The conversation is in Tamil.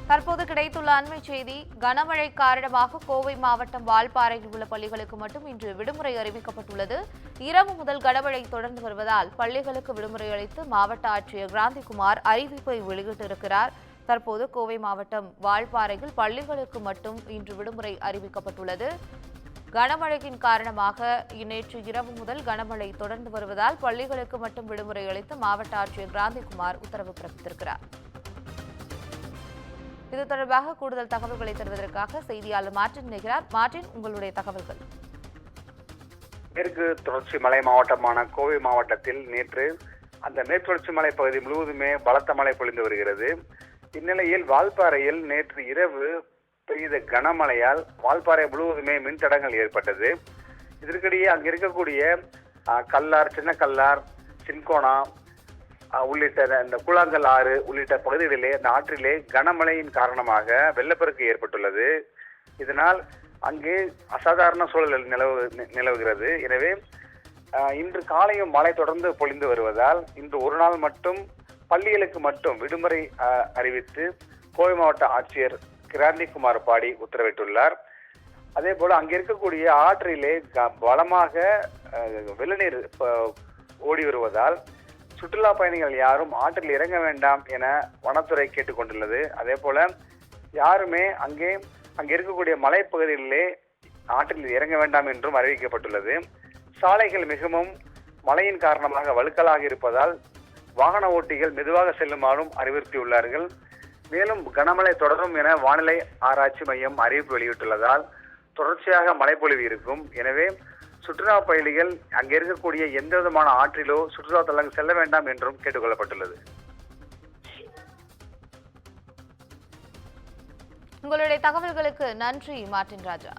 தற்போது கிடைத்துள்ள அண்மை செய்தி. கனமழை காரணமாக கோவை மாவட்டம் வால்பாறையில் உள்ள பள்ளிகளுக்கு மட்டும் இன்று விடுமுறை அறிவிக்கப்பட்டுள்ளது. இரவு முதல் கனமழை தொடர்ந்து வருவதால் பள்ளிகளுக்கு விடுமுறை அளித்து மாவட்ட ஆட்சியர் கிராந்திகுமார் அறிவிப்பை வெளியிட்டிருக்கிறார். தற்போது கோவை மாவட்டம் வால்பாறையில் பள்ளிகளுக்கு மட்டும் இன்று விடுமுறை அறிவிக்கப்பட்டுள்ளது. கனமழையின் காரணமாக நேற்று இரவு முதல் கனமழை தொடர்ந்து வருவதால் பள்ளிகளுக்கு மட்டும் விடுமுறை அளித்து மாவட்ட ஆட்சியர் கிராந்திகுமார் உத்தரவு பிறப்பித்திருக்கிறார். இது தொடர்பாக கூடுதல் தகவல்களை தருவதற்காக செய்தியாளர் மார்டின் இணைகிறார். மார்டின், உங்களுடைய தகவல்கள். மேற்கு தொடர்ச்சி மலை மாவட்டமான கோவை மாவட்டத்தில் நேற்று அந்த மேற்கு தொடர்ச்சி மலை பகுதி முழுவதுமே பலத்த மழை பொழிந்து வருகிறது. இந்நிலையில் வால்பாறையில் நேற்று இரவு பெய்த கனமழையால் வால்பாறை முழுவதுமே மின்தடங்கள் ஏற்பட்டது. இதற்கிடையே அங்கு இருக்கக்கூடிய கல்லார், சின்ன கல்லார், சின்கோனா உள்ளிட்ட இந்த கூழாங்கல் ஆறு உள்ளிட்ட பகுதிகளிலே அந்த ஆற்றிலே கனமழையின் காரணமாக வெள்ளப்பெருக்கு ஏற்பட்டுள்ளது. இதனால் அங்கே அசாதாரண சூழல் நிலவுகிறது. எனவே இன்று காலையும் மழை தொடர்ந்து பொழிந்து வருவதால் இன்று ஒரு நாள் மட்டும் பள்ளிகளுக்கு மட்டும் விடுமுறை அறிவித்து கோவை மாவட்ட ஆட்சியர் கிராந்திகுமார் பாடி உத்தரவிட்டுள்ளார். அதே போல அங்கே இருக்கக்கூடிய ஆற்றிலே பலமாக வெள்ளநீர் ஓடி வருவதால் சுற்றுலா பயணிகள் யாரும் ஆற்றில் இறங்க வேண்டாம் என வனத்துறை கேட்டுக்கொண்டுள்ளது. அதே போல யாருமே அங்கே இருக்கக்கூடிய மலைப்பகுதிகளிலே ஆற்றில் இறங்க வேண்டாம் என்றும் அறிவிக்கப்பட்டுள்ளது. சாலைகள் மிகவும் மழையின் காரணமாக வழுக்கலாக இருப்பதால் வாகன ஓட்டிகள் மெதுவாக செல்லுமாறும் அறிவுறுத்தியுள்ளார்கள். மேலும் கனமழை தொடரும் என வானிலை ஆராய்ச்சி மையம் அறிவிப்பு வெளியிட்டுள்ளதால் தொடர்ச்சியாக மழைப்பொழிவு இருக்கும். எனவே சுற்றுலா பயணிகள் அங்கே இருக்கக்கூடிய எந்த விதமான ஆற்றிலோ சுற்றுலா தலங்கள் செல்ல வேண்டாம் என்றும் கேட்டுக்கொள்ளப்பட்டுள்ளது. உங்களுடைய தகவல்களுக்கு நன்றி மார்டின் ராஜா.